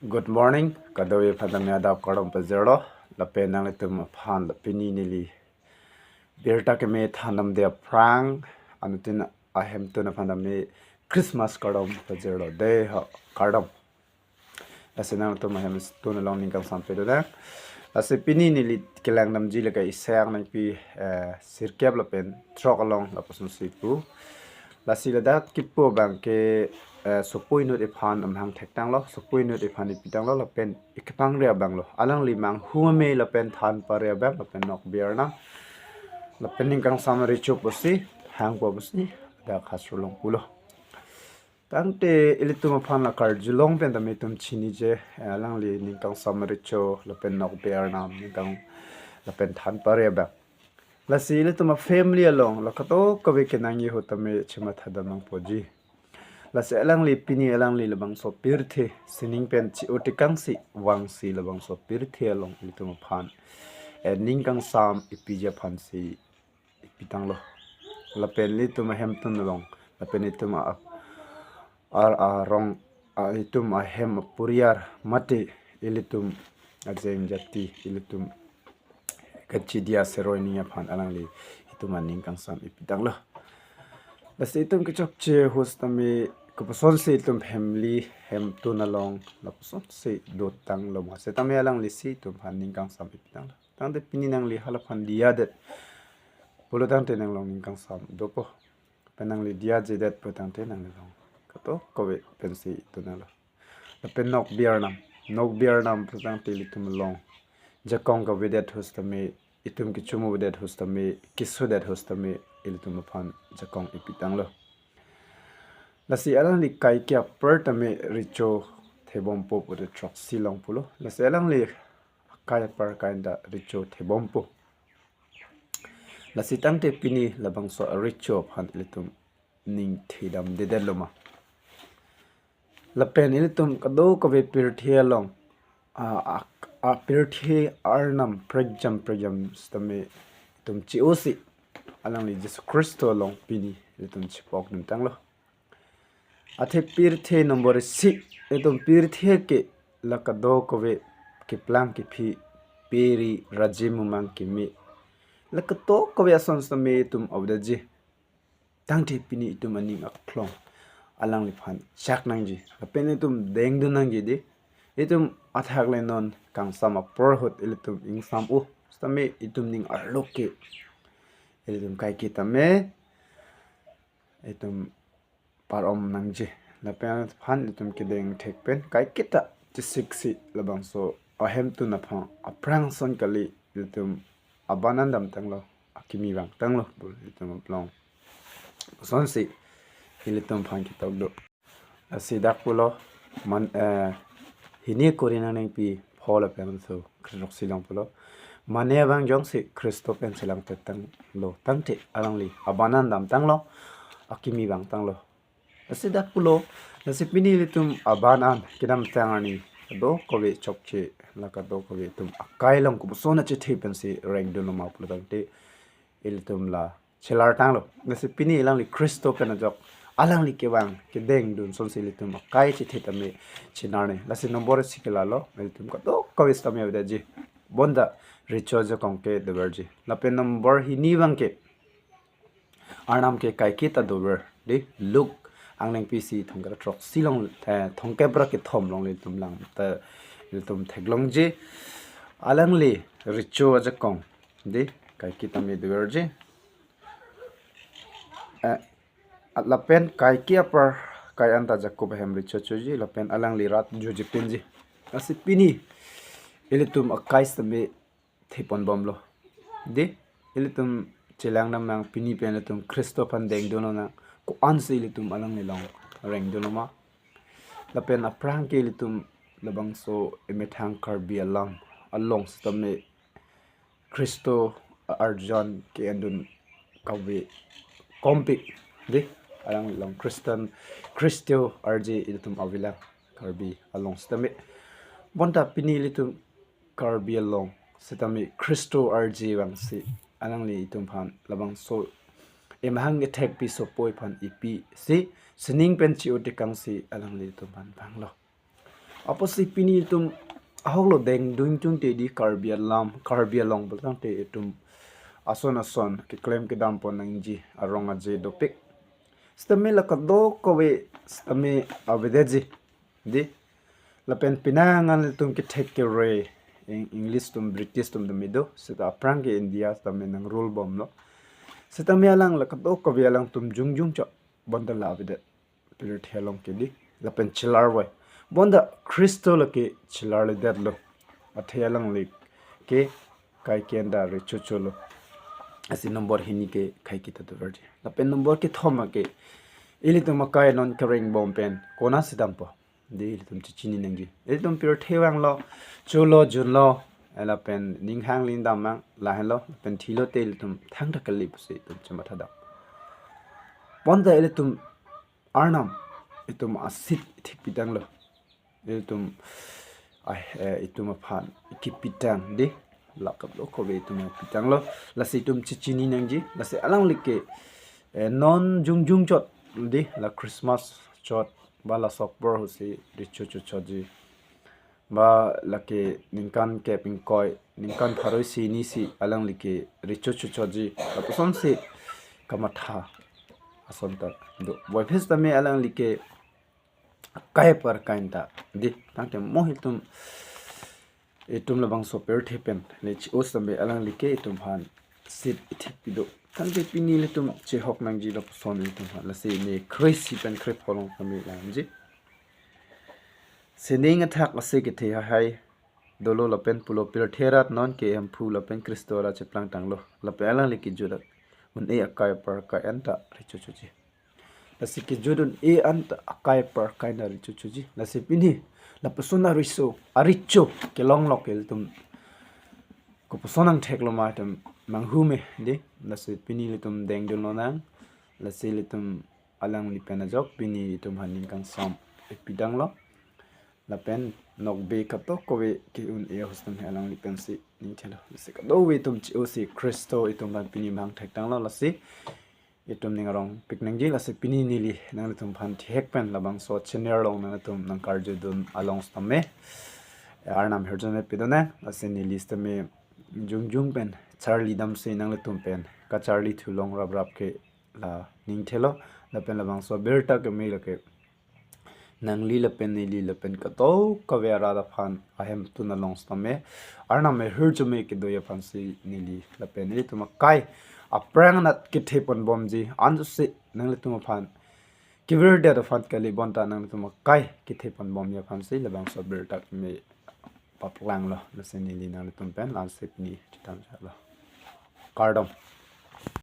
Good morning. Kadawi padamya da kodom pazero. La penang itum pan la pini nili. Birta ke me thanam de prang. Anutin ahem tu na pandam me Christmas kodom pazero de ha kodom. Asenang tu mahem tu na long ningkang sampai do da. Ase pini nili kelang nam jile ka isang nang pi sirkep la pen trok along la pasun sipu. La sila dat kipo bang ke sopoi no de pan am hang thek tang lo sopoi no de pan pi tang lo la pen ikpang ria bang lo alang li mang hu me la pen than pa ria bang la pen nok biar na la pen ning kang samari chup bosi hang po bosi da khasro long pulo tang te ilitu ma pan la kar julong pen da me tum chini je alang li ning kang samari cho la pen nok biar na ning kang la pen than pa ria bang la sila tuma family along la kato kawe kenangi ho tame chima thada mang poji la se alang li pini alang li labang so pirthe sining pen chi otikang si wang si labang so pirthe along li tuma phan e ning kang sam ipija phan si ipitang lo la pen li tuma hem tun along la pen ituma ar rong itum a hem puriar mate ilitum ajeng jati ilitum kecil dia seroi ni apaan alang li itu maning kang sam ipidang lah. Las itum kecok ce host tami kepuson se itum family hem tu nalong la puson se do tang lo ma se tami alang li si itum maning kang sam ipidang lah. Tang de pini nang li halapan dia det. Polo tang te nang long ning kang sam do po. Penang li dia je det po tang te nang long. Kato kowe pensi itu nang lo. Pen nok biar nam po tang te li tum long. Jakong ka vedet hostame itum ki chumu vedet hostame kisu det hostame ilitum phan jakong ipitang lo lasi alang li kai kya per tame richo thebom po pu de truck silong pulo lasi alang li kai per kainda richo thebom po lasi tangte pini labang so richo phan ilitum ning thidam de deloma la pen ilitum kado ka ve pir thialong a pirthi arnam prejam stame tum chi osi alang li Jesus Christo long pini tum chi pok nim tanglo athe pirthi number 6 tum pirthi ke lakado kove ke plan ke phi peri rajim mang ke mi lakato kove ason stame tum awdaji tangte pini tum aning aklong alang li phan chak nangji apene tum deng du nangji di itum athak le non kang sama porhut ilitum ing sam u stame itum ning arloke ilitum kai kitame itum parom nangje la pen phan itum kideng thekpen kai kita tisiksi labang so ahem tu na pha aprang son kali ilitum abanandam tanglo akimi bang tanglo bul itum plong son si ilitum phan kitab do asidak pulo man hini korina nang pi phola pen so krok silang pulo mane bang jong si kristo pen silang tetang lo tangte alangli abanan dam tanglo akimi bang tanglo asidak pulo nasipini litum abanan kidam tangani do kowe chokche laka do kowe tum akai long ko sona che thepen si reng do no ma pulo tangte ilitum la chelar tanglo nasipini alangli kristo pen jok alang li kewang ke deng dun son sili tum kai chi thitame chinarne lasi number sikela lo meltum ka to kawis tamya ji bonda recharge konke the verji la pe number hi ni wang ke arnam ke kai ki ta dover de look angleng pc thongka trok silong thongke bra ke thom long le tum lang ta tum theglong ji alang li recharge kong de kai ki tamya the verji lapen kai kia per kai anta jakob hemri chochoji lapen alang lirat joji penji asi pini ilitum akai stame thepon bomlo de ilitum chelang nam nang pini pen ilitum christophan deng dono na ko ansi ilitum alang nilong reng dono ma lapen aprang ke ilitum labang so emethang karbi alam along stame christo arjan ke andun kawe kompik de alang long Christo RJ ilitum avila Karbi along stame bonta pini ilitum Karbi along setami Christo RJ wang si alang li itum phan labang so emhang attack pi so poi phan ipi si sining pen chi ote kang si alang li itum phan bang lo opposite pini tum aholo deng dung chung te di Karbi along beltang te tum ason ki claim ki dam pon nang ji arong aje dopik stame la ka do ko we stame avedeji di la pen pinangan tum ki take ke re English tum British tum de mido sita prang ke India stame nang rule bom lo sita me alang la ka do ko we alang tum jung cho bonda la avede pirit helong ke di la pen chilar we bonda Kristo la ke chilar le dat lo athelang le ke kai kenda re chuchulo asi number hini ke khai kita to verdi la pen number ke thoma ke ili to makai non carrying bomb pen kona sidam po de ili tum chini nangji ili tum pure thewang lo chulo junlo ala pen ning hang lin dam mang la hello pen thilo te ili tum thang da kalip se tum chama thada bonda ili tum arnam itum asit thik pitang lo ili tum itum aphan ikipitang de lakap lo ko be tum pitang lo la se tum chichini nangji la se alang like non jung chot di la Christmas chot ba la sokbor hu si richu chu choji ba la ke ninkan ke pingkoi ninkan tharoi si ni si alang like richu chu choji la puson si kamatha ason ta do boy phis ta me alang like kai par kainta di tangte mohitum etum la bang so per thepen le chi os tambe alang like etum han sit ithip pido kange pini le tum che hok nang ji lo son le tum han la se ne crazy pen crep holong tambe lam ji sening athak ase ke the hai dolo la pen pulo per therat non ke am phu la pen kristora che plang tang lo la pe alang like jura un e akai par ka enta richu chu ji la se ke jurun e anta akai par kai na richu chu ji la se pini la persona riso aricho ke long lok el tum ko personang thek lo ma tum manghume de la se pini le tum deng dol no nang la se le tum alang li pena jok pini tum hanin kan som epidang lo la pen nok be ka to ko we ke un e hostam alang li pen si ni thelo la se ka do we tum chi o si Kristo itum ban pini mang thek tang lo la se itum ning rong piknang ji la se pini ni li nang tum phan thek pen la bang so chenir long na tum nang karje dun along stamme arnam herjone pidone la se ni list me jung pen Charlie dam se nang le tum pen ka Charlie thu long rap ke la ning thelo la pen la bang so berta ke me la ke nang li la pen ka to ka vera da phan ahem tu na long stamme arnam me herjome ke do ya phan si ni li la pen ni tum kai aprang nat ke thepon bomji anju se nang le tum phan kiver de da phan kali bonta nang tum kai ke thepon bom ya phan si la bang so berta me paplang lo la se ni li nang le tum pen lan sip ni chitam cha lo kardom